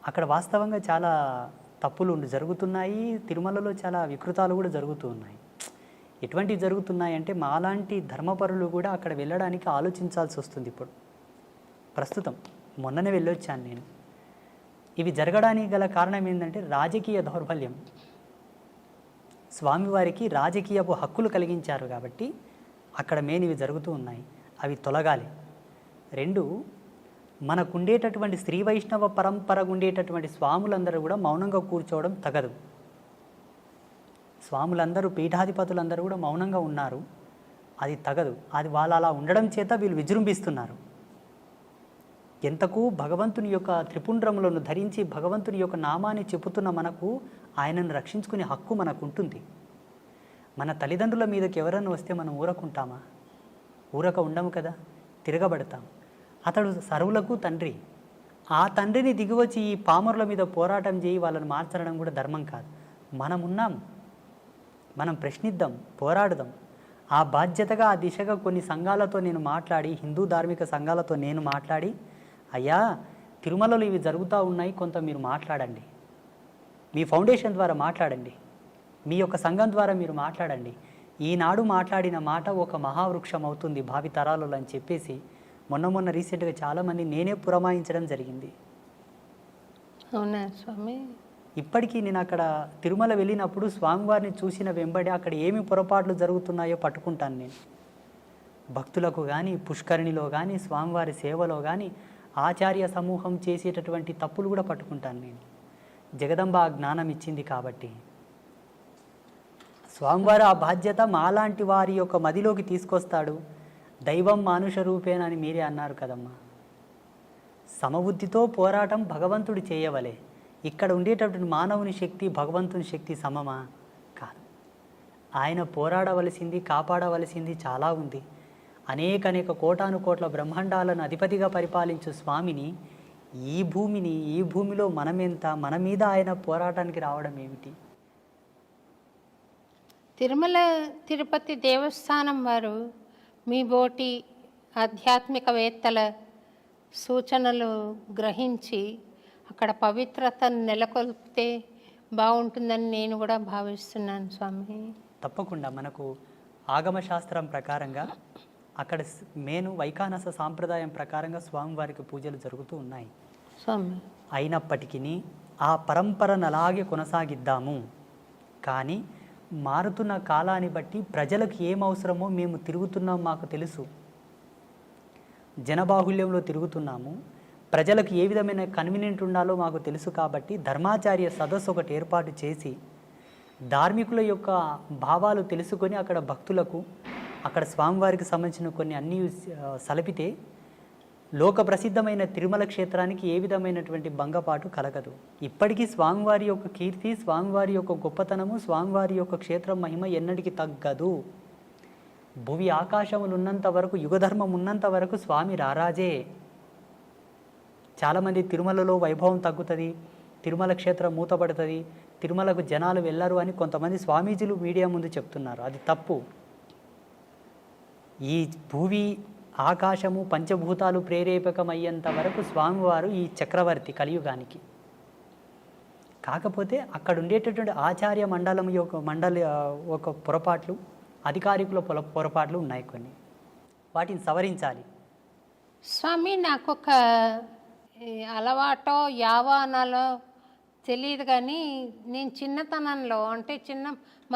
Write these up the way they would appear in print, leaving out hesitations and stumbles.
అక్కడ వాస్తవంగా చాలా తప్పులు జరుగుతున్నాయి. తిరుమలలో చాలా వికృతాలు కూడా జరుగుతూ ఉన్నాయి. ఎటువంటివి జరుగుతున్నాయంటే మాలాంటి ధర్మపరులు కూడా అక్కడ వెళ్ళడానికి ఆలోచించాల్సి వస్తుంది ఇప్పుడు. ప్రస్తుతం మొన్ననే వెళ్ళొచ్చాను నేను. ఇవి జరగడానికి గల కారణం ఏంటంటే రాజకీయ దౌర్బల్యం. స్వామివారికి రాజకీయపు హక్కులు కలిగించారు కాబట్టి అక్కడ ఇవి జరుగుతూ ఉన్నాయి. అవి తొలగాలి. 2, మనకుండేటటువంటి శ్రీ వైష్ణవ పరంపర ఉండేటటువంటి స్వాములందరూ కూడా మౌనంగా కూర్చోవడం తగదు. స్వాములందరూ పీఠాధిపతులందరూ కూడా మౌనంగా ఉన్నారు. అది తగదు. అది వాళ్ళు అలా ఉండడం చేత వీళ్ళు విజృంభిస్తున్నారు. ఎంతకు భగవంతుని యొక్క త్రిపుండ్రములను ధరించి భగవంతుని యొక్క నామాన్ని చెప్పుతున్న మనకు ఆయనను రక్షించుకునే హక్కు మనకు ఉంటుంది. మన తల్లిదండ్రుల మీదకి ఎవరన్నా వస్తే మనం ఊరకుంటామా? ఊరక ఉండము కదా, తిరగబడతాం. అతడు సర్వులకు తండ్రి. ఆ తండ్రిని దిగివచ్చి ఈ పామరుల మీద పోరాటం చేయి వాళ్ళని మార్చడం కూడా ధర్మం కాదు. మనం ఉన్నాం, మనం ప్రశ్నిద్దాం, పోరాడదాం. ఆ బాధ్యతగా ఆ దిశగా కొన్ని సంఘాలతో నేను మాట్లాడి, హిందూ ధార్మిక సంఘాలతో నేను మాట్లాడి, అయ్యా తిరుమలలో ఇవి జరుగుతూ ఉన్నాయి, కొంత మీరు మాట్లాడండి, మీ ఫౌండేషన్ ద్వారా మాట్లాడండి, మీ యొక్క సంఘం ద్వారా మీరు మాట్లాడండి. ఈనాడు మాట్లాడిన మాట ఒక మహావృక్షం అవుతుంది భావితరాలలో అని చెప్పేసి మొన్న రీసెంట్గా చాలామంది నేనే పురమాయించడం జరిగింది. అవునా స్వామి? ఇప్పటికీ నేను అక్కడ తిరుమల వెళ్ళినప్పుడు స్వామివారిని చూసిన వెంబడి అక్కడ ఏమి పొరపాట్లు జరుగుతున్నాయో పట్టుకుంటాను నేను. భక్తులకు కానీ, పుష్కరిణిలో కానీ, స్వామివారి సేవలో కానీ ఆచార్య సమూహం చేసేటటువంటి తప్పులు కూడా పట్టుకుంటాను నేను. జగదంబ ఆ జ్ఞానం ఇచ్చింది కాబట్టి స్వామివారు ఆ బాధ్యత మాలాంటి వారి యొక్క మదిలోకి తీసుకొస్తాడు. దైవం మానుష రూపేణ అని మీరే అన్నారు కదమ్మా. సమబుద్ధితో పోరాటం భగవంతుడు చేయవలే. ఇక్కడ ఉండేటటువంటి మానవుని శక్తి భగవంతుని శక్తి సమమా? కాదు. ఆయన పోరాడవలసింది, కాపాడవలసింది చాలా ఉంది. అనేక కోటాను కోట్ల బ్రహ్మాండాలను అధిపతిగా పరిపాలించు స్వామిని ఈ భూమిలో మనమెంత, మన మీద ఆయన పోరాటానికి రావడం ఏమిటి? తిరుమల తిరుపతి దేవస్థానం వారు మీ బోటి ఆధ్యాత్మికవేత్తల సూచనలు గ్రహించి అక్కడ పవిత్రతను నెలకొల్పితే బాగుంటుందని నేను కూడా భావిస్తున్నాను స్వామి. తప్పకుండా మనకు ఆగమశాస్త్రం ప్రకారంగా అక్కడ వైఖానస సాంప్రదాయం ప్రకారంగా స్వామివారికి పూజలు జరుగుతూ ఉన్నాయి స్వామి. అయినప్పటికీ ఆ పరంపరను అలాగే కొనసాగిద్దాము. కానీ మారుతున్న కాలాన్ని బట్టి ప్రజలకు ఏం అవసరమో మేము తిరుగుతున్నాం, మాకు తెలుసు. జనబాహుల్యంలో తిరుగుతున్నాము, ప్రజలకు ఏ విధమైన కన్వీనియంట్ ఉండాలో మాకు తెలుసు. కాబట్టి ధర్మాచార్య సదస్సు ఒకటి ఏర్పాటు చేసి ధార్మికుల యొక్క భావాలు తెలుసుకొని అక్కడ భక్తులకు, అక్కడ స్వామివారికి సంబంధించిన కొన్ని అన్నీ సలిపితే లోక ప్రసిద్ధమైన తిరుమల క్షేత్రానికి ఏ విధమైనటువంటి భంగపాటు కలగదు. ఇప్పటికీ స్వామివారి యొక్క కీర్తి, స్వామివారి యొక్క గొప్పతనము, స్వామివారి యొక్క క్షేత్రం మహిమ ఎన్నటికీ తగ్గదు. భువి ఆకాశములు ఉన్నంత వరకు, యుగధర్మం ఉన్నంత వరకు స్వామి రారాజే. చాలామంది తిరుమలలో వైభవం తగ్గుతుంది, తిరుమల క్షేత్రం మూతపడుతుంది, తిరుమలకు జనాలు వెళ్ళరు అని కొంతమంది స్వామీజీలు మీడియా ముందు చెప్తున్నారు. అది తప్పు. ఈ భూమి ఆకాశము పంచభూతాలు ప్రేరేపకమయ్యేంత వరకు స్వామివారు ఈ చక్రవర్తి కలియుగానికి. కాకపోతే అక్కడ ఉండేటటువంటి ఆచార్య మండలి ఒక పొరపాట్లు, అధికారికుల పొరపాట్లు ఉన్నాయి కొన్ని. వాటిని సవరించాలి. స్వామి, నాకు ఒక అలవాటో యావానాలో తెలియదు కానీ నేను చిన్నతనంలో, అంటే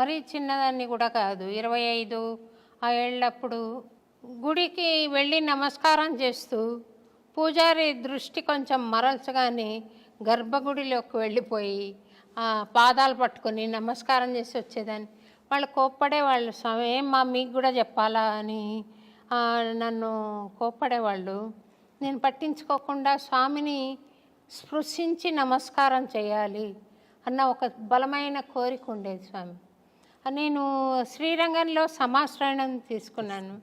మరీ చిన్నదాన్ని కూడా కాదు, 25 ఆ ఏళ్ళప్పుడు గుడికి వెళ్ళి నమస్కారం చేస్తూ పూజారి దృష్టి కొంచెం మరల్చగానే గర్భగుడిలోకి వెళ్ళిపోయి పాదాలు పట్టుకొని నమస్కారం చేసి వచ్చేదాన్ని. వాళ్ళు కోప్పడేవాళ్ళు, స్వామి ఏమ్మా మీకు కూడా చెప్పాలా అని నన్ను కోప్పడేవాళ్ళు. నేను పట్టించుకోకుండా స్వామిని స్పృశించి నమస్కారం చేయాలి అన్న ఒక బలమైన కోరిక ఉండేది స్వామి. నేను శ్రీరంగంలో సమాశ్రయణం తీసుకున్నాను.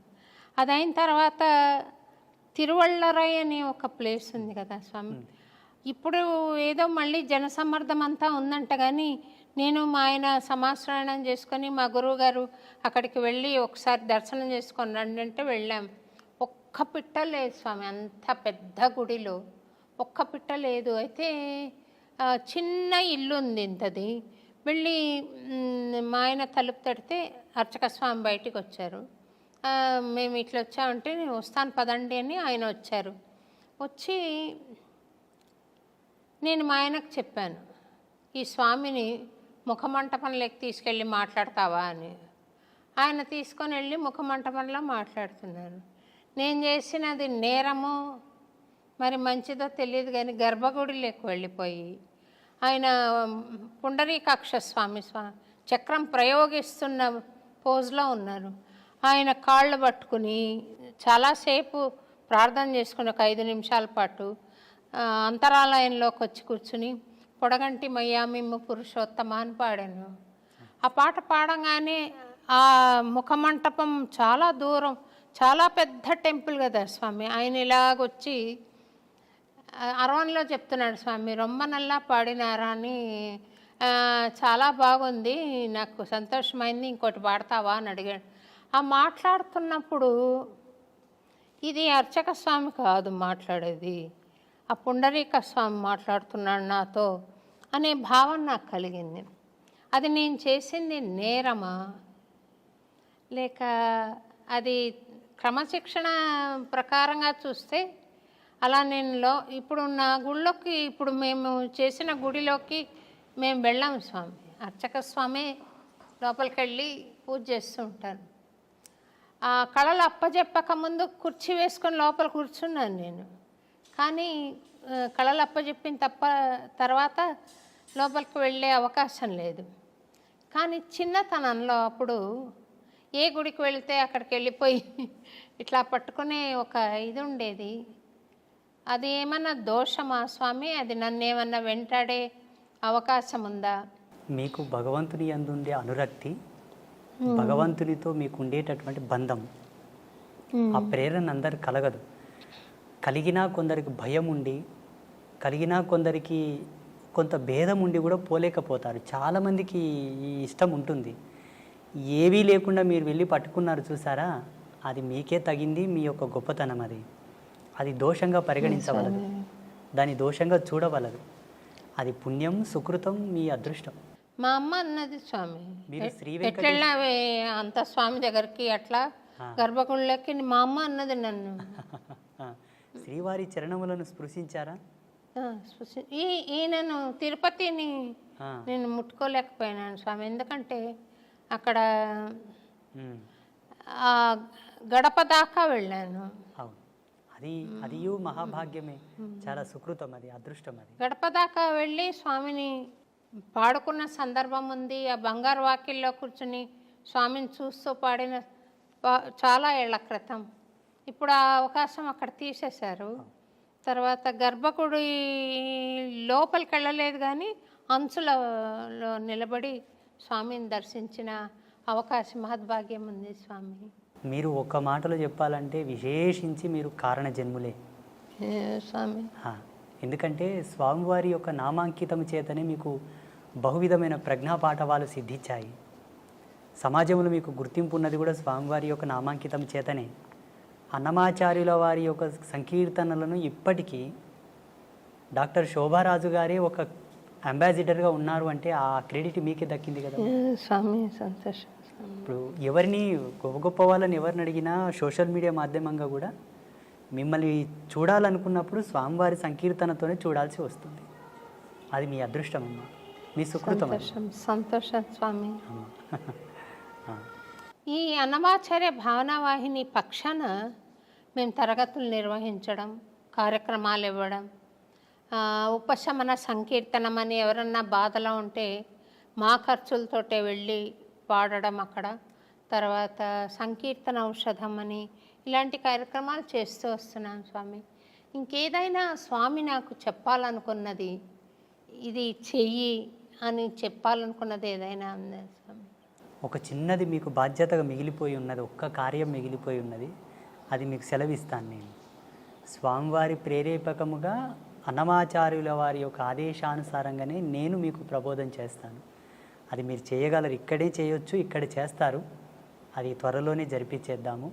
అదైన తర్వాత తిరువళ్ళరై అనే ఒక ప్లేస్ ఉంది కదా స్వామి. ఇప్పుడు ఏదో మళ్ళీ జనసమ్మర్దం అంతా ఉందంట, కానీ నేను మా ఆయన సమాశ్రయణం చేసుకొని మా గురువు గారు అక్కడికి వెళ్ళి ఒకసారి దర్శనం చేసుకొని రండి అంటే వెళ్ళాం. ఒక్క పిట్ట లేదు స్వామి, అంత పెద్ద గుడిలో ఒక్క పిట్ట లేదు. అయితే చిన్న ఇల్లు ఉంది ఇంతది. వెళ్ళి మా ఆయన తలుపు తడితే అర్చక స్వామి బయటికి వచ్చారు. మేము ఇట్లా వచ్చామంటే నేను వస్తాను పదండి అని ఆయన వచ్చారు. వచ్చి నేను మా ఆయనకు చెప్పాను, ఈ స్వామిని ముఖమంటపంలోకి తీసుకెళ్ళి మాట్లాడతావా అని. ఆయన తీసుకొని వెళ్ళి ముఖమంటపంలో మాట్లాడుతున్నారు. నేను చేసినది నేరమో మరి మంచిదో తెలియదు కానీ గర్భగుడిలోకి వెళ్ళిపోయి ఆయన పుండరీకాక్ష స్వామి చక్రం ప్రయోగిస్తున్న పోజ్లో ఉన్నారు. ఆయన కాళ్ళు పట్టుకుని చాలాసేపు ప్రార్థన చేసుకుని ఒక 5 నిమిషాల పాటు అంతరాలయంలోకి వచ్చి కూర్చుని పొడగంటి మయ్యామిమ్మ పురుషోత్తమ అని పాడాను. ఆ పాట పాడంగానే ఆ ముఖమంటపం చాలా దూరం, చాలా పెద్ద టెంపుల్ కదా స్వామి. ఆయన ఇలాగొచ్చి అరవన్లో చెప్తున్నాడు, స్వామి రొమ్మ నల్లా పాడినారా అని, చాలా బాగుంది, నాకు సంతోషమైంది, ఇంకోటి పాడతావా అని అడిగాడు. ఆ మాట్లాడుతున్నప్పుడు ఇది అర్చక స్వామి కాదు మాట్లాడేది, ఆ పుండరీక స్వామి మాట్లాడుతున్నాడు నాతో అనే భావన నాకు కలిగింది. అది నేను చేసింది నేరమా లేక అది క్రమశిక్షణ ప్రకారంగా చూస్తే అలా నేను ఇప్పుడు నా గుళ్ళోకి, ఇప్పుడు మేము చేసిన గుడిలోకి మేము వెళ్ళాము స్వామి. అర్చక స్వామి లోపలికి వెళ్ళి పూజ చేస్తూ ఉంటాను. ఆ కళలు అప్పజెప్పక ముందు కుర్చీ వేసుకొని లోపల కూర్చున్నాను నేను. కానీ కళలు అప్పజెప్పిన తర్వాత లోపలికి వెళ్ళే అవకాశం లేదు. కానీ చిన్నతనంలో అప్పుడు ఏ గుడికి వెళితే అక్కడికి వెళ్ళిపోయి ఇట్లా పట్టుకునే ఒక ఇది ఉండేది. అది ఏమన్నా దోషమా స్వామి? అది నన్ను ఏమన్నా వెంటాడే అవకాశం ఉందా? మీకు భగవంతుని యందుండే అనురక్తి, భగవంతునితో మీకు ఉండేటటువంటి బంధం, ఆ ప్రేరణ అందరికి కలగదు. కలిగినా కొందరికి భయం ఉండి, కలిగినా కొందరికి కొంత భేదం ఉండి కూడా పోలేకపోతారు. చాలామందికి ఈ ఇష్టం ఉంటుంది. ఏవీ లేకుండా మీరు వెళ్ళి పట్టుకున్నారు చూసారా, అది మీకే తగింది, మీ యొక్క గొప్పతనం. అది దోషంగా పరిగణించవలదు, దాని దోషంగా చూడవలదు. అది పుణ్యం, సుకృతం, మీ అదృష్టం. మా అమ్మ అన్నది స్వామి, మీరు శ్రీ ఎట్లెళ్ళావే అంత స్వామి దగ్గరికి అట్లా గర్భగుళ్ళకి, మా అమ్మ అన్నది నన్ను. శ్రీవారి చరణములను స్పృశించారా? ఈయనను తిరుపతిని నేను ముట్టుకోలేకపోయినాను స్వామి. ఎందుకంటే అక్కడ గడప దాకా వెళ్ళాను. అది మహాభాగ్యమే, చాలా సుకృతం, అది అదృష్టం. అది గడప దాకా వెళ్ళి స్వామిని పాడుకున్న సందర్భం ఉంది. ఆ బంగారు వాకిల్లో కూర్చుని స్వామిని చూస్తూ పాడిన చాలా ఏళ్ల క్రితం. ఇప్పుడు ఆ అవకాశం అక్కడ తీసేశారు. తర్వాత గర్భగుడి లోపలికి వెళ్ళలేదు కానీ అంచులలో నిలబడి స్వామిని దర్శించిన అవకాశం, మహద్భాగ్యం ఉంది స్వామి. మీరు ఒక్క మాటలో చెప్పాలంటే విశేషించి మీరు కారణ జన్ములే స్వామి. ఎందుకంటే స్వామివారి యొక్క నామాంకితం చేతనే మీకు బహువిధమైన ప్రజ్ఞా పాఠవాలు సిద్ధించాయి. సమాజంలో మీకు గుర్తింపు ఉన్నది కూడా స్వామివారి యొక్క నామాంకితం చేతనే. అన్నమాచార్యుల వారి యొక్క సంకీర్తనలను ఇప్పటికీ డాక్టర్ శోభారాజు గారే ఒక అంబాసిడర్గా ఉన్నారు అంటే ఆ క్రెడిట్ మీకే దక్కింది కదా స్వామి. సంతోషం. ఇప్పుడు ఎవరిని గొప్ప గొప్ప వాళ్ళని ఎవరిని అడిగినా సోషల్ మీడియా మాధ్యమంగా కూడా మిమ్మల్ని చూడాలనుకున్నప్పుడు స్వామివారి సంకీర్తనతోనే చూడాల్సి వస్తుంది. అది మీ అదృష్టం అమ్మా, మీ సుకృతం. సంతోషం స్వామి. ఈ అన్నమాచార్య భావనావాహిని పక్షాన మేము తరగతులు నిర్వహించడం, కార్యక్రమాలు ఇవ్వడం, ఉపశమన సంకీర్తనం అని ఎవరన్నా బాధలో ఉంటే మా ఖర్చులతోటే వెళ్ళి పాడడం అక్కడ. తర్వాత సంకీర్తన ఔషధం అని ఇలాంటి కార్యక్రమాలు చేస్తూ వస్తున్నాను స్వామి. ఇంకేదైనా స్వామి నాకు చెప్పాలనుకున్నది, ఇది చెయ్యి అని చెప్పాలనుకున్నది ఏదైనా ఉందా స్వామి? ఒక చిన్నది మీకు బాధ్యతగా మిగిలిపోయి ఉన్నది, ఒక్క కార్యం మిగిలిపోయి ఉన్నది. అది మీకు సెలవిస్తాను నేను. స్వామివారి ప్రేరేపకముగా అన్నమాచార్యుల వారి యొక్క ఆదేశానుసారంగానే నేను మీకు ప్రబోధం చేస్తాను. అది మీరు చేయగలరు, ఇక్కడే చేయొచ్చు, ఇక్కడే చేస్తారు. అది త్వరలోనే జరిపించేద్దాము.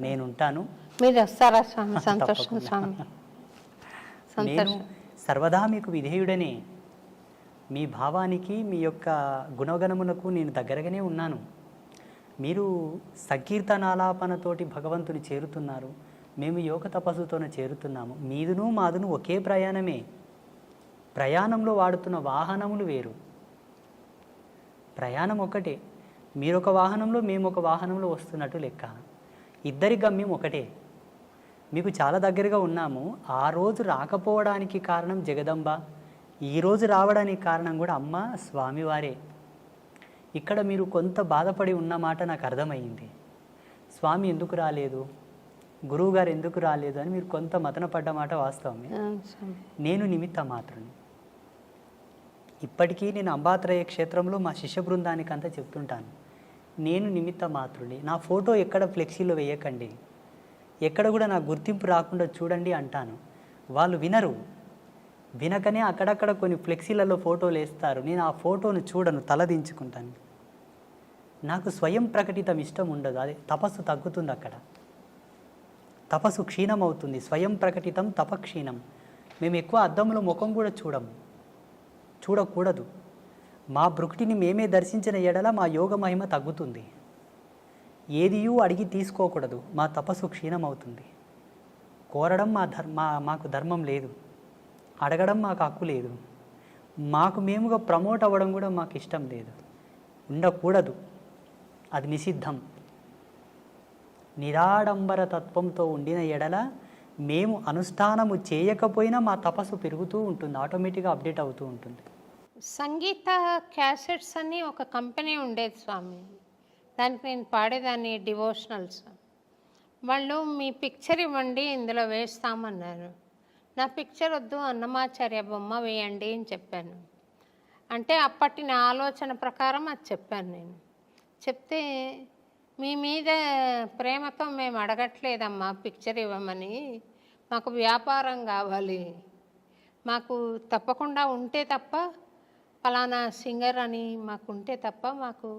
నేను ఉంటాను. మీరు వస్తారా స్వామి? సంతోషం స్వామి. నేను సర్వదా మీకు విధేయుడనే. మీ భావానికి మీ యొక్క గుణగణమునకు నేను దగ్గరగానే ఉన్నాను. మీరు సంకీర్తనాలాపనతోటి భగవంతుని చేరుతున్నారు, మేము యోగ తపస్సుతోనే చేరుతున్నాము. మీదును మాదును ఒకే ప్రయాణమే. ప్రయాణంలో వాడుతున్న వాహనములు వేరు, ప్రయాణం ఒకటే. మీరొక వాహనంలో మేము ఒక వాహనంలో వస్తున్నట్టు లెక్క. ఇద్దరి గమ్యం ఒకటే. మీకు చాలా దగ్గరగా ఉన్నాము. ఆ రోజు రాకపోవడానికి కారణం జగదంబ, ఈరోజు రావడానికి కారణం కూడా అమ్మ స్వామివారే. ఇక్కడ మీరు కొంత బాధపడి ఉన్నమాట నాకు అర్థమైంది. స్వామి ఎందుకు రాలేదు, గురువుగారు ఎందుకు రాలేదు అని మీరు కొంత మతన పడ్డమాట వాస్తవమే. నేను నిమిత్త మాత్రుని. ఇప్పటికీ నేను అంబాత్రయ క్షేత్రంలో మా శిష్య బృందానికి అంతా చెప్తుంటాను, నేను నిమిత్త మాత్రుని. నా ఫోటో ఎక్కడ ఫ్లెక్సీలో వేయకండి, ఎక్కడ కూడా నా గుర్తింపు రాకుండా చూడండి అంటాను. వాళ్ళు వినరు. వినకనే అక్కడక్కడ కొన్ని ఫ్లెక్సీలలో ఫోటోలు వేస్తారు. నేను ఆ ఫోటోను చూడను, తలదించుకుంటాను. నాకు స్వయం ప్రకటితం ఇష్టం ఉండదు. అదే తపస్సు తగ్గుతుంది, అక్కడ తపస్సు క్షీణం అవుతుంది. స్వయం ప్రకటితం తపక్షీణం. మేము ఎక్కువ అద్దంలో ముఖం కూడా చూడకూడదు. మా భృక్టిని మేమే దర్శించిన ఎడల మా యోగ మహిమ తగ్గుతుంది. ఏదియూ అడిగి తీసుకోకూడదు, మా తపస్సు క్షీణం అవుతుంది. కోరడం మాకు ధర్మం లేదు, అడగడం మాకు హక్కు లేదు, మాకు మేముగా ప్రమోట్ అవ్వడం కూడా మాకు ఇష్టం లేదు, ఉండకూడదు. అది నిషిద్ధం. నిరాడంబర తత్వంతో ఉండిన ఎడల మేము అనుష్ఠానము చేయకపోయినా మా తపస్సు పెరుగుతూ ఉంటుంది, ఆటోమేటిక్గా అప్డేట్ అవుతూ ఉంటుంది. సంగీత క్యాసెట్స్ అని ఒక కంపెనీ ఉండేది స్వామి, దానికి నేను పాడేదాన్ని డివోషనల్స్. వాళ్ళు మీ పిక్చర్ ఇవ్వండి ఇందులో వేస్తామన్నారు. నా పిక్చర్ వద్దు, అన్నమాచార్య బొమ్మ వేయండి అని చెప్పాను. అంటే అప్పటి నా ఆలోచన ప్రకారం అది చెప్పాను నేను. చెప్తే మీ మీద ప్రేమతో మేము అడగట్లేదమ్మా పిక్చర్ ఇవ్వమని, మాకు వ్యాపారం కావాలి, మాకు తప్పకుండా ఉంటే తప్ప ఫలానా సింగర్ అని మాకు ఉంటే తప్ప మాకు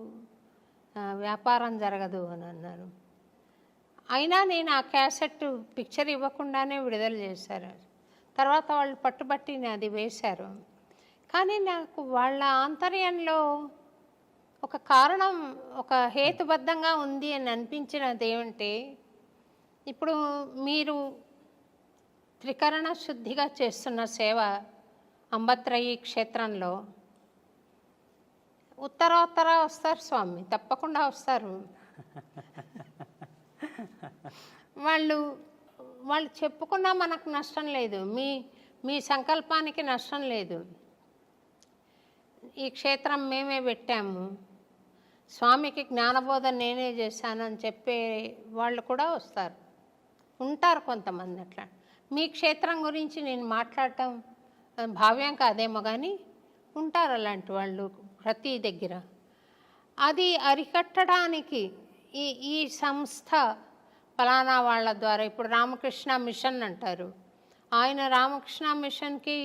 వ్యాపారం జరగదు అని అన్నారు. అయినా నేను ఆ క్యాసెట్ పిక్చర్ ఇవ్వకుండానే విడుదల చేశారు. తర్వాత వాళ్ళు పట్టుబట్టి అది వేశారు. కానీ నాకు వాళ్ళ ఆంతర్యంలో ఒక కారణం, ఒక హేతుబద్ధంగా ఉంది అని అనిపించినది ఏమంటే, ఇప్పుడు మీరు త్రికరణ శుద్ధిగా చేస్తున్న సేవ అంబత్రయి క్షేత్రంలో ఉత్తరోత్తర వస్తారు స్వామి, తప్పకుండా వస్తారు. వాళ్ళు చెప్పుకున్నా మనకు నష్టం లేదు, మీ సంకల్పానికి నష్టం లేదు. ఈ క్షేత్రం మేమే పెట్టాము, స్వామికి జ్ఞానబోధన నేనే చేశాను అని చెప్పే వాళ్ళు కూడా వస్తారు, ఉంటారు కొంతమంది. అట్లా మీ క్షేత్రం గురించి నేను మాట్లాడటం భావ్యం కాదేమో కానీ ఉంటారు అలాంటి వాళ్ళు ప్రతి దగ్గర. అది అరికట్టడానికి ఈ సంస్థ ఫలానా వాళ్ళ ద్వారా, ఇప్పుడు రామకృష్ణ మిషన్ అంటారు, ఆయన రామకృష్ణ మిషన్కి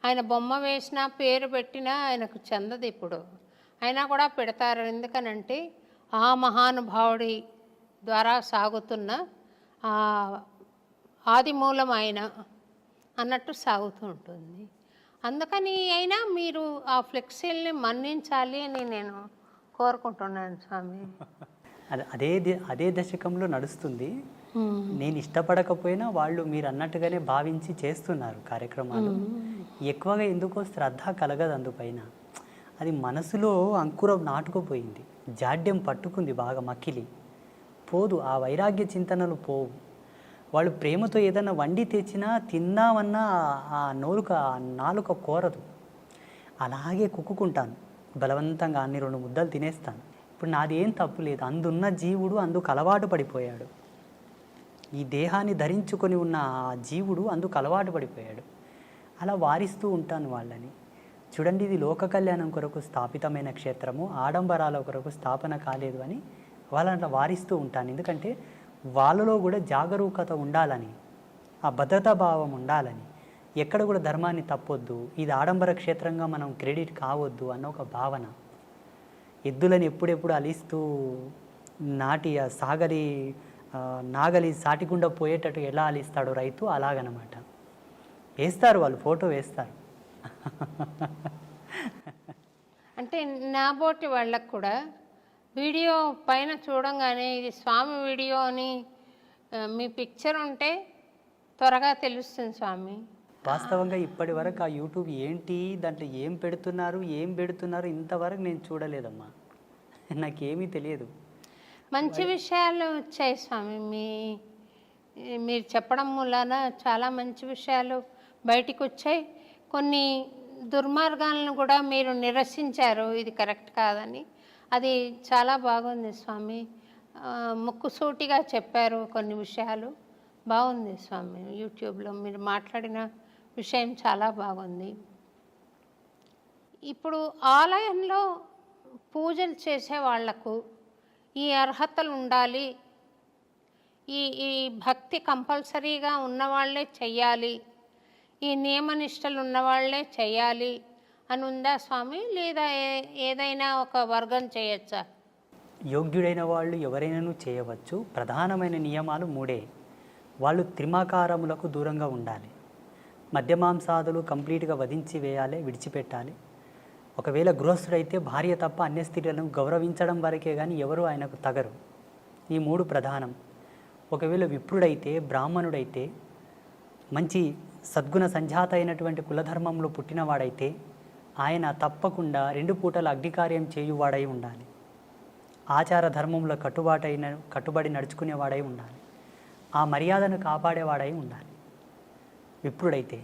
ఆయన బొమ్మ వేసినా పేరు పెట్టినా ఆయనకు చెందదు. ఇప్పుడు అయినా కూడా పెడతారు. ఎందుకనంటే ఆ మహానుభావుడి ద్వారా సాగుతున్న ఆది మూలం ఆయన అన్నట్టు సాగుతూ ఉంటుంది. అందుకని అయినా మీరు ఆ ఫ్లెక్సీల్ని మన్నించాలి అని నేను కోరుకుంటున్నాను స్వామి. అదే దశకంలో నడుస్తుంది. నేను ఇష్టపడకపోయినా వాళ్ళు మీరు అన్నట్టుగానే భావించి చేస్తున్నారు కార్యక్రమాలు. ఎక్కువగా ఎందుకో శ్రద్ధ కలగదు అందుపైన. అది మనసులో అంకురం నాటుకుపోయింది, జాడ్యం పట్టుకుంది బాగా, మక్కిలి పోదు. ఆ వైరాగ్య చింతనలు పోవు. వాళ్ళు ప్రేమతో ఏదైనా వండి తెచ్చినా తిన్నామన్నా ఆ నాలుక కోరదు. అలాగే కుక్కుకుంటాను బలవంతంగా, అన్ని 2 ముద్దలు తినేస్తాను. ఇప్పుడు నాదేం తప్పు లేదు. అందున్న జీవుడు అందుకు అలవాటు పడిపోయాడు. ఈ దేహాన్ని ధరించుకొని ఉన్న ఆ జీవుడు అందుకు అలవాటు పడిపోయాడు. అలా వారిస్తూ ఉంటాను వాళ్ళని. చూడండి, ఇది లోక కళ్యాణం కొరకు స్థాపితమైన క్షేత్రము, ఆడంబరాల కొరకు స్థాపన కాలేదు అని వాళ్ళని అట్లా వారిస్తూ ఉంటాను. ఎందుకంటే వాళ్ళలో కూడా జాగరూకత ఉండాలని, ఆ భద్రతా భావం ఉండాలని, ఎక్కడ కూడా ధర్మాన్ని తప్పొద్దు, ఇది ఆడంబర క్షేత్రంగా మనం క్రెడిట్ కావద్దు అన్న ఒక భావన. ఎద్దులను ఎప్పుడెప్పుడు అలిస్తూ నాగలి సాటికుండా పోయేటట్టు ఎలా అలిస్తాడో రైతు, అలాగనమాట. వేస్తారు వాళ్ళు, ఫోటో వేస్తారు. అంటే నాబోటి వాళ్ళకు కూడా వీడియో పైన చూడంగానే ఇది స్వామి వీడియో అని మీ పిక్చర్ ఉంటే త్వరగా తెలుస్తుంది స్వామి. వాస్తవంగా ఇప్పటి వరకు ఆ యూట్యూబ్ ఏంటి, దాంట్లో ఏం పెడుతున్నారు ఇంతవరకు నేను చూడలేదమ్మా. నాకేమీ తెలియదు. మంచి విషయాలు వచ్చాయి స్వామి. మీరు చెప్పడం మూలాన చాలా మంచి విషయాలు బయటికి వచ్చాయి. కొన్ని దుర్మార్గాలను కూడా మీరు నిరసించారు, ఇది కరెక్ట్ కాదని. అది చాలా బాగుంది స్వామి. ముక్కుసూటిగా చెప్పారు కొన్ని విషయాలు. బాగుంది స్వామి. యూట్యూబ్లో మీరు మాట్లాడిన విషయం చాలా బాగుంది. ఇప్పుడు ఆలయంలో పూజలు చేసే వాళ్లకు ఈ అర్హతలు ఉండాలి, ఈ భక్తి కంపల్సరీగా ఉన్నవాళ్లే చెయ్యాలి, ఈ నియమనిష్టలు ఉన్నవాళ్లే చెయ్యాలి అని ఉందా స్వామి? లేదా ఏదైనా ఒక వర్గం చేయొచ్చా? యోగ్యుడైన వాళ్ళు ఎవరైనాను చేయవచ్చు. ప్రధానమైన నియమాలు 3. వాళ్ళు త్రిమాకారములకు దూరంగా ఉండాలి. మద్యమాంసాదులు కంప్లీట్గా వధించి వేయాలి, విడిచిపెట్టాలి. ఒకవేళ గృహస్థుడైతే భార్య తప్ప అన్య స్త్రీలను గౌరవించడం వరకే కానీ ఎవరు ఆయనకు తగరు. ఈ 3 ప్రధానం. ఒకవేళ విప్రుడైతే, బ్రాహ్మణుడైతే, మంచి సద్గుణ సంజాత అయినటువంటి కులధర్మంలో పుట్టినవాడైతే ఆయన తప్పకుండా 2 పూటల అగ్నికార్యం చేయువాడై ఉండాలి. ఆచార ధర్మంలో కట్టుబడి నడుచుకునేవాడై ఉండాలి. ఆ మర్యాదను కాపాడేవాడై ఉండాలి. విప్రుడైతే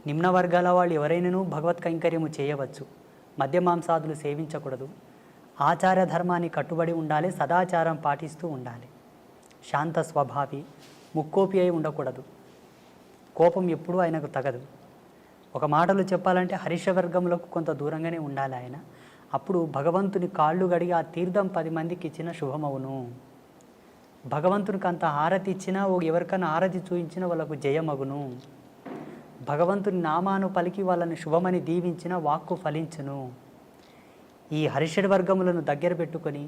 నిమ్న వర్గాల వాళ్ళు ఎవరైనాను భగవత్ కైంకర్యము చేయవచ్చు. మద్యమాంసాదులు సేవించకూడదు. ఆచార ధర్మాన్ని కట్టుబడి ఉండాలి. సదాచారం పాటిస్తూ ఉండాలి. శాంత స్వభావి, ముక్కోపి అయి ఉండకూడదు. కోపం ఎప్పుడూ ఆయనకు తగదు. ఒక మాటలో చెప్పాలంటే హరిషవర్గములకు కొంత దూరంగానే ఉండాలి ఆయన. అప్పుడు భగవంతుని కాళ్ళు గడిగి ఆ తీర్థం 10 మందికి ఇచ్చిన శుభమవును. భగవంతునికి అంత హారతి ఇచ్చినా, ఎవరికైనా హారతి చూయించినా వాళ్ళకు జయమగును. భగవంతుని నామాను పలికి వాళ్ళని శుభమని దీవించిన వాక్కు ఫలించును. ఈ హరిషడ్ వర్గములను దగ్గర పెట్టుకొని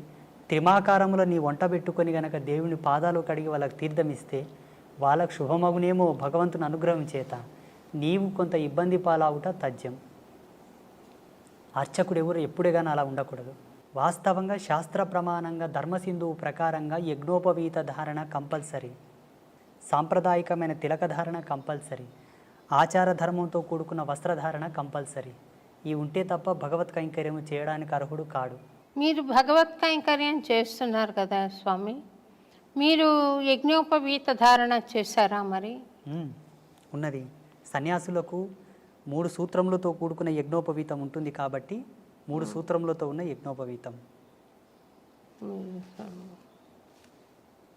త్రిమాకారములో నీ వంట పెట్టుకొని గనక దేవుని పాదాలు కడిగి వాళ్ళకి తీర్థం ఇస్తే వాళ్ళకు శుభమగునేమో భగవంతుని అనుగ్రహం చేత. నీవు కొంత ఇబ్బంది పాలవుట తథ్యం. అర్చకుడు ఎవరు ఎప్పుడే కానీ అలా ఉండకూడదు. వాస్తవంగా శాస్త్ర ప్రమాణంగా ధర్మసింధువు ప్రకారంగా యజ్ఞోపవీత ధారణ కంపల్సరీ. సాంప్రదాయకమైన తిలకధారణ కంపల్సరీ. ఆచార ధర్మంతో కూడుకున్న వస్త్రధారణ కంపల్సరీ. ఈ ఉంటే తప్ప భగవత్ కైంకర్యం చేయడానికి అర్హుడు కాడు. మీరు భగవత్ కైంకర్యం చేస్తున్నారు కదా స్వామి, మీరు యజ్ఞోపవీత ధారణ చేశారా మరి? ఉన్నది. సన్యాసులకు 3 సూత్రములతో కూడుకున్న యజ్ఞోపవీతం ఉంటుంది కాబట్టి 3 సూత్రములతో ఉన్న యజ్ఞోపవీతం.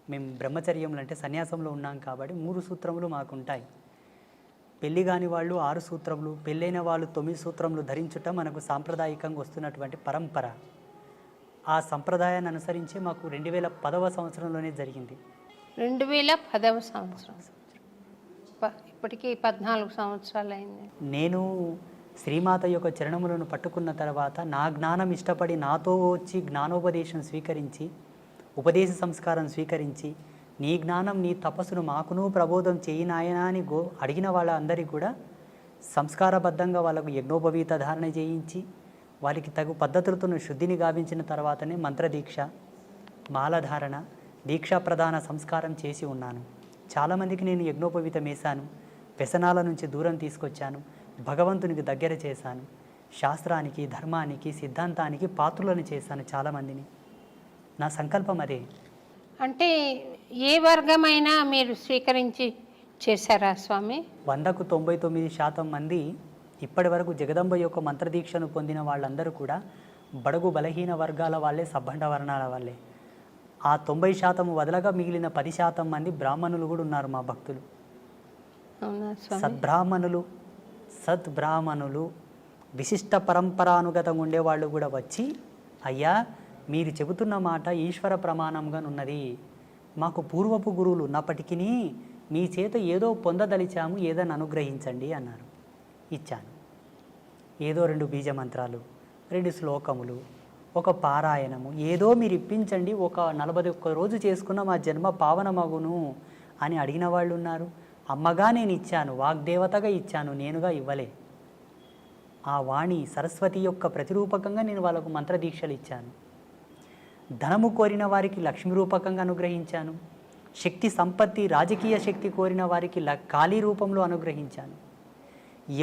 మేము బ్రహ్మచర్యములు అంటే సన్యాసంలో ఉన్నాం కాబట్టి 3 సూత్రములు మాకుంటాయి. పెళ్ళి కాని వాళ్ళు 6 సూత్రములు, పెళ్ళైన వాళ్ళు 9 సూత్రములు ధరించుట మనకు సాంప్రదాయకంగా వస్తున్నటువంటి పరంపర. ఆ సంప్రదాయాన్ని అనుసరించి మాకు 2010వ సంవత్సరంలోనే జరిగింది. 2010వ సంవత్సరం, ఇప్పటికీ 14 సంవత్సరాలు అయింది. నేను శ్రీమాత యొక్క చరణములను పట్టుకున్న తర్వాత నా జ్ఞానం ఇష్టపడి నాతో వచ్చి జ్ఞానోపదేశం స్వీకరించి, ఉపదేశ సంస్కారం స్వీకరించి, నీ జ్ఞానం నీ తపస్సును మాకును ప్రబోధం చేయి నాయనా అని అడిగిన వాళ్ళందరికీ కూడా సంస్కారబద్ధంగా వాళ్ళకు యజ్ఞోపవీత ధారణ చేయించి వారికి తగు పద్ధతులతో శుద్ధిని గావించిన తర్వాతనే మంత్రదీక్ష, మాలధారణ, దీక్షా ప్రధాన సంస్కారం చేసి ఉన్నాను. చాలామందికి నేను యజ్ఞోపవీతం వేశాను. వ్యసనాల నుంచి దూరం తీసుకొచ్చాను. భగవంతునికి దగ్గర చేశాను. శాస్త్రానికి, ధర్మానికి, సిద్ధాంతానికి పాత్రులను చేశాను చాలామందిని. నా సంకల్పం అదే. అంటే ఏ వర్గమైనా మీరు స్వీకరించి చేశారా స్వామి? 100కు 99% మంది ఇప్పటి వరకు జగదంబ యొక్క మంత్రదీక్షను పొందిన వాళ్ళందరూ కూడా బడుగు బలహీన వర్గాల వాళ్ళే, సబ్బండ వర్ణాల వాళ్ళే. ఆ 90% వదలగా మిగిలిన 10% మంది బ్రాహ్మణులు కూడా ఉన్నారు మా భక్తులు. సద్బ్రాహ్మణులు విశిష్ట పరంపరానుగతంగా ఉండేవాళ్ళు కూడా వచ్చి, అయ్యా మీరు చెబుతున్న మాట ఈశ్వర ప్రమాణంగా ఉన్నది, మాకు పూర్వపు గురువులు ఉన్నప్పటికీ మీ చేత ఏదో పొందదలిచాము, ఏదని అనుగ్రహించండి అన్నారు. ఇచ్చాను. ఏదో 2 బీజమంత్రాలు, 2 శ్లోకములు, ఒక పారాయణము, ఏదో మీరు ఇప్పించండి, ఒక 41 రోజు చేసుకున్న మా జన్మ పావనమగును అని అడిగిన వాళ్ళు ఉన్నారు. అమ్మగా నేను ఇచ్చాను, వాగ్దేవతగా ఇచ్చాను, నేనుగా ఇవ్వలే. ఆ వాణి సరస్వతి యొక్క ప్రతిరూపకంగా నేను వాళ్ళకు మంత్రదీక్షలు ఇచ్చాను. ధనము కోరిన వారికి లక్ష్మీ రూపకంగా అనుగ్రహించాను. శక్తి సంపత్తి రాజకీయ శక్తి కోరిన వారికి కాళీ రూపంలో అనుగ్రహించాను.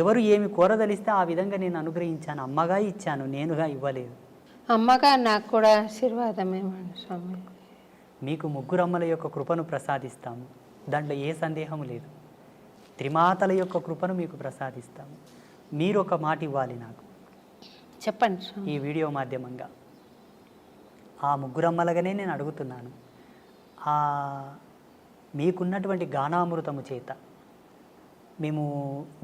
ఎవరు ఏమి కోరదలిస్తే ఆ విధంగా నేను అనుగ్రహించాను. అమ్మగా ఇచ్చాను, నేనుగా ఇవ్వలేదు. అమ్మగా నాకు కూడా ఆశీర్వాదమేమండి స్వామి. మీకు ముగ్గురమ్మల యొక్క కృపను ప్రసాదిస్తాము, దాంట్లో ఏ సందేహము లేదు. త్రిమాతల యొక్క కృపను మీకు ప్రసాదిస్తాము. మీరు ఒక మాట ఇవ్వాలి నాకు చెప్పండి స్వామి. ఈ వీడియో మాధ్యమంగా. ఆ ముగ్గురమ్మలగానే నేను అడుగుతున్నాను, మీకున్నటువంటి గానామృతము చేత మేము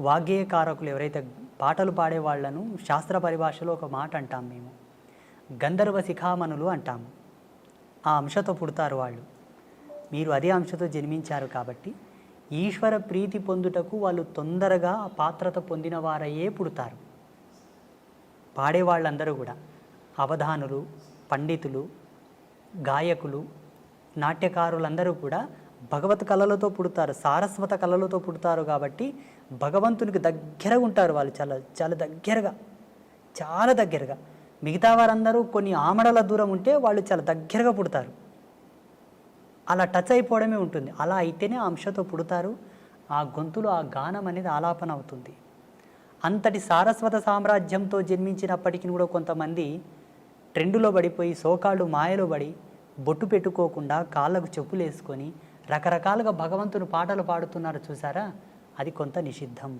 వాగ్గేయకారకులు ఎవరైతే పాటలు పాడే వాళ్ళను శాస్త్ర పరిభాషలో ఒక మాట అంటాం, మేము గంధర్వ శిఖామణులు అంటాము. ఆ అంశతో పుడతారు వాళ్ళు. మీరు అదే అంశతో జన్మించారు కాబట్టి ఈశ్వర ప్రీతి పొందుటకు వాళ్ళు తొందరగా ఆ పాత్రత పొందిన వారయ్యే పుడతారు. పాడే వాళ్ళందరూ కూడా అవధానులు, పండితులు, గాయకులు, నాట్యకారులందరూ కూడా భగవత్ కళలతో పుడతారు, సారస్వత కళలతో పుడతారు. కాబట్టి భగవంతునికి దగ్గరగా ఉంటారు వాళ్ళు, చాలా చాలా దగ్గరగా, చాలా దగ్గరగా. మిగతా వారందరూ కొన్ని ఆమడల దూరం ఉంటే వాళ్ళు చాలా దగ్గరగా పుడతారు. అలా టచ్ అయిపోవడమే ఉంటుంది. అలా అయితేనే ఆ అంశతో పుడతారు. ఆ గొంతులో ఆ గానం అనేది ఆలాపన అవుతుంది. అంతటి సారస్వత సామ్రాజ్యంతో జన్మించినప్పటికీ కూడా కొంతమంది ట్రెండులో పడిపోయి సోకాళ్ళు మాయలో పడి బొట్టు పెట్టుకోకుండా కాళ్ళకు చెప్పులు వేసుకొని రకరకాలుగా భగవంతుని పాటలు పాడుతున్నారు చూసారా, అది కొంత నిషిద్ధం.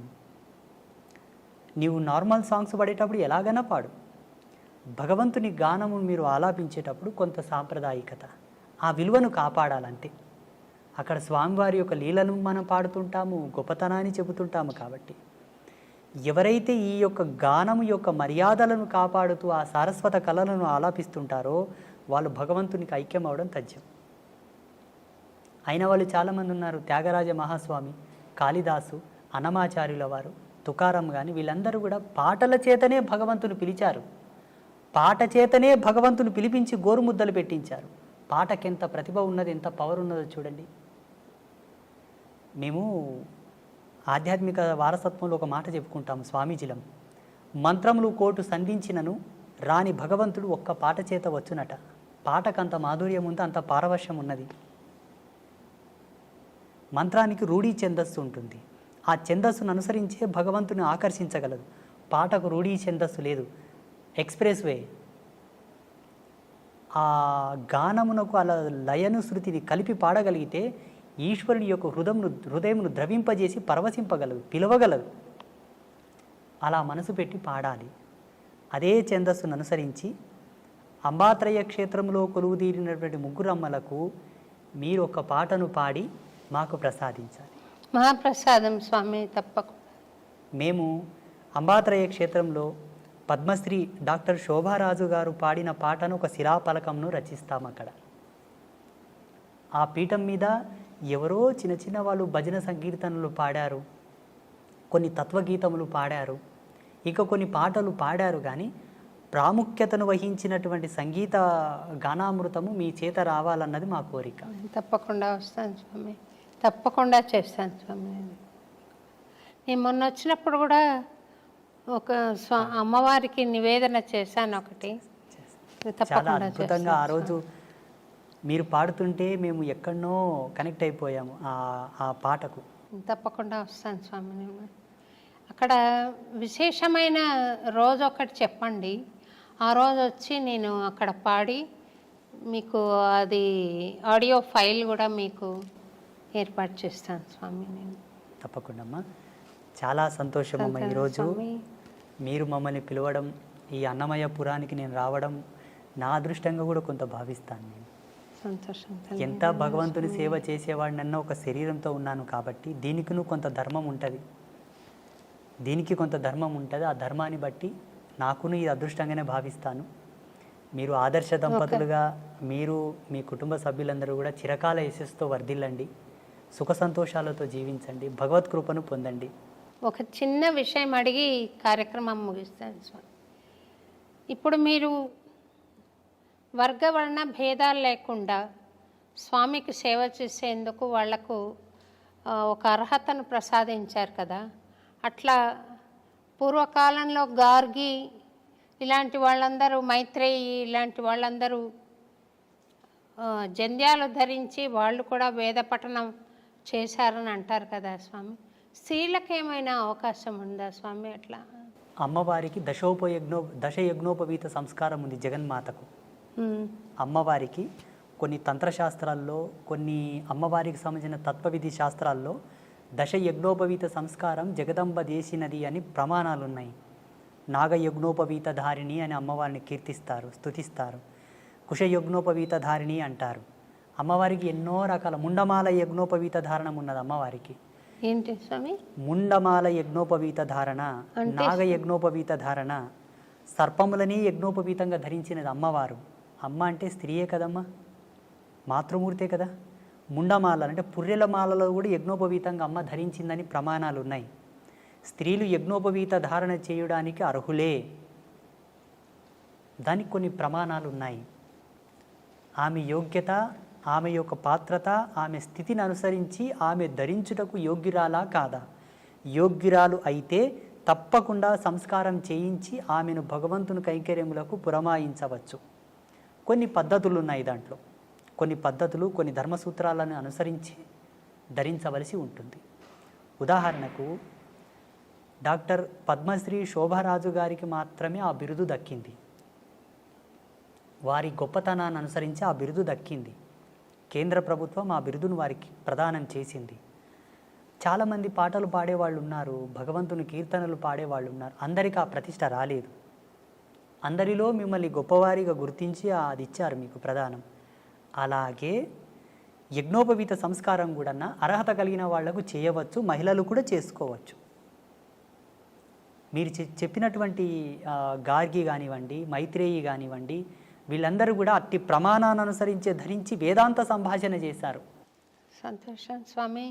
నీవు నార్మల్ సాంగ్స్ పాడేటప్పుడు ఎలాగైనా పాడు, భగవంతుని గానము మీరు ఆలాపించేటప్పుడు కొంత సాంప్రదాయికత, ఆ విలువను కాపాడాలంతే. అక్కడ స్వామివారి యొక్క లీలను మనం పాడుతుంటాము, గొప్పతనాన్ని చెబుతుంటాము. కాబట్టి ఎవరైతే ఈ యొక్క గానము యొక్క మర్యాదలను కాపాడుతూ ఆ సారస్వత కళలను ఆలాపిస్తుంటారో వాళ్ళు భగవంతునికి ఐక్యం అవడం తథ్యం. అయిన వాళ్ళు చాలామంది ఉన్నారు. త్యాగరాజ మహాస్వామి, కాళిదాసు, అన్నమాచార్యుల వారు, తుకారం కానీ వీళ్ళందరూ కూడా పాటల చేతనే భగవంతుని పిలిచారు. పాట చేతనే భగవంతుని పిలిపించి గోరుముద్దలు పెట్టించారు. పాటకెంత ప్రతిభ ఉన్నది, ఎంత పవర్ ఉన్నదో చూడండి. మేము ఆధ్యాత్మిక వారసత్వంలో ఒక మాట చెప్పుకుంటాము స్వామీజీలం, మంత్రములు కోటు సంధించినను రాని భగవంతుడు ఒక్క పాట చేత వచ్చునట. పాటకంత మాధుర్యం ఉంది, అంత పారవశ్యం ఉన్నది. మంత్రానికి రూఢీ ఛందస్సు ఉంటుంది. ఆ ఛందస్సును అనుసరించే భగవంతుని ఆకర్షించగలదు. పాటకు రూఢీ ఛందస్సు లేదు, ఎక్స్ప్రెస్ వే. ఆ గానమునకు అలా లయను శృతిని కలిపి పాడగలిగితే ఈశ్వరుని యొక్క హృదయమును ద్రవింపజేసి పరవశింపగలదు, పిలవగలదు. అలా మనసు పెట్టి పాడాలి. అదే ఛందస్సును అనుసరించి అంబాత్రయ క్షేత్రంలో కొలువుదీరినటువంటి ముగ్గురమ్మలకు మీరు ఒక పాటను పాడి మాకు ప్రసాదించాలి. మహాప్రసాదం స్వామి, తప్పకుండా. మేము అంబాత్రయ క్షేత్రంలో పద్మశ్రీ డాక్టర్ శోభారాజు గారు పాడిన పాటను ఒక శిలాపలకంను రచిస్తాం. అక్కడ ఆ పీఠం మీద ఎవరో చిన్న చిన్న వాళ్ళు భజన సంకీర్తనలు పాడారు, కొన్ని తత్వగీతములు పాడారు, ఇక కొన్ని పాటలు పాడారు. కానీ ప్రాముఖ్యతను వహించినటువంటి సంగీత గానామృతము మీ చేత రావాలన్నది మా కోరిక. తప్పకుండా వస్తాను స్వామి, తప్పకుండా చేస్తాను స్వామి. నేను మొన్న వచ్చినప్పుడు కూడా ఒక అమ్మవారికి నివేదన చేశాను ఒకటి. చాలా అద్భుతంగా ఆ రోజు మీరు పాడుతుంటే మేము ఎక్కడనో కనెక్ట్ అయిపోయాము ఆ పాటకు. తప్పకుండా వస్తాను స్వామి. నేను అక్కడ విశేషమైన రోజు ఒకటి చెప్పండి, ఆ రోజు వచ్చి నేను అక్కడ పాడి మీకు అది ఆడియో ఫైల్ కూడా మీకు ఏర్పాటు చేస్తాను స్వామి. నేను తప్పకుండా అమ్మా. చాలా సంతోషం అమ్మ, ఈరోజు మీరు మమ్మల్ని పిలవడం, ఈ అన్నమయ్య పురానికి నేను రావడం నా అదృష్టంగా కూడా కొంత భావిస్తాను. నేను సంతోషం. ఎంత భగవంతుని సేవ చేసేవాడినన్నా ఒక శరీరంతో ఉన్నాను కాబట్టి దీనికి కొంత ధర్మం ఉంటుంది, దీనికి కొంత ధర్మం ఉంటుంది. ఆ ధర్మాన్ని బట్టి నాకును ఇది అదృష్టంగానే భావిస్తాను. మీరు ఆదర్శ దంపతులుగా మీరు మీ కుటుంబ సభ్యులందరూ కూడా చిరకాల యశస్సుతో వర్ధిల్లండి, సుఖ సంతోషాలతో జీవించండి, భగవత్ కృపను పొందండి. ఒక చిన్న విషయం అడిగి కార్యక్రమం ముగిస్తాను స్వామి. ఇప్పుడు మీరు వర్గవర్ణ భేదాలు లేకుండా స్వామికి సేవ చేసేందుకు వాళ్లకు ఒక అర్హతను ప్రసాదించారు కదా, అట్లా పూర్వకాలంలో గార్గి ఇలాంటి వాళ్ళందరూ, మైత్రేయి ఇలాంటి వాళ్ళందరూ జంధ్యాలు ధరించి వాళ్ళు కూడా వేద పఠనం చేశారని అంటారు కదా స్వామి. స్త్రీలకు ఏమైనా అవకాశం ఉందా స్వామి అట్లా? అమ్మవారికి దశయజ్ఞోపవీత సంస్కారం ఉంది జగన్మాతకు. అమ్మవారికి కొన్ని తంత్రశాస్త్రాల్లో, కొన్ని అమ్మవారికి సంబంధించిన తత్వవిధి శాస్త్రాల్లో దశయజ్ఞోపవీత సంస్కారం జగదంబ చేసినది అని ప్రమాణాలు ఉన్నాయి. నాగయజ్ఞోపవీత ధారిణి అని అమ్మవారిని కీర్తిస్తారు, స్తుతిస్తారు. కుశయజ్ఞోపవీత ధారిణి అంటారు. అమ్మవారికి ఎన్నో రకాల ముండమాల యజ్ఞోపవీత ధారణం ఉన్నది అమ్మవారికి. ఏంటి స్వామి? ముండమాల యజ్ఞోపవీత ధారణ, నాగ యజ్ఞోపవీత ధారణ, సర్పములని యజ్ఞోపవీతంగా ధరించినది అమ్మవారు. అమ్మ అంటే స్త్రీయే కదమ్మా, మాతృమూర్తే కదా. ముండమాల అంటే పుర్రెల మాలలో కూడా యజ్ఞోపవీతంగా అమ్మ ధరించిందని ప్రమాణాలు ఉన్నాయి. స్త్రీలు యజ్ఞోపవీత ధారణ చేయడానికి అర్హులే, దానికి కొన్ని ప్రమాణాలు ఉన్నాయి. ఆమె యోగ్యత, ఆమె యొక్క పాత్రత, ఆమె స్థితిని అనుసరించి ఆమె ధరించుటకు యోగ్యురాలా కాదా? యోగ్యురాలు అయితే తప్పకుండా సంస్కారం చేయించి ఆమెను భగవంతుని కైంకర్యములకు పురమాయించవచ్చు. కొన్ని పద్ధతులు ఉన్నాయి దాంట్లో, కొన్ని పద్ధతులు, కొన్ని ధర్మసూత్రాలను అనుసరించి ధరించవలసి ఉంటుంది. ఉదాహరణకు డాక్టర్ పద్మశ్రీ శోభారాజు గారికి మాత్రమే ఆ బిరుదు దక్కింది. వారి గొప్పతనాన్ని అనుసరించి ఆ బిరుదు దక్కింది. కేంద్ర ప్రభుత్వం ఆ బిరుదును వారికి ప్రదానం చేసింది. చాలామంది పాటలు పాడేవాళ్ళు ఉన్నారు, భగవంతుని కీర్తనలు పాడేవాళ్ళు ఉన్నారు, అందరికీ ఆ ప్రతిష్ట రాలేదు. అందరిలో మిమ్మల్ని గొప్పవారిగా గుర్తించి అది ఇచ్చారు మీకు ప్రదానం. అలాగే యజ్ఞోపవీత సంస్కారం కూడా అర్హత కలిగిన వాళ్లకు చేయవచ్చు, మహిళలు కూడా చేసుకోవచ్చు. మీరు చెప్పినటువంటి గార్గి కానివ్వండి, మైత్రేయి కానివ్వండి, వీళ్ళందరూ కూడా అట్టి ప్రమాణాన్ని అనుసరించే ధరించి వేదాంత సంభాషణ చేశారు. సంతోషం స్వామి.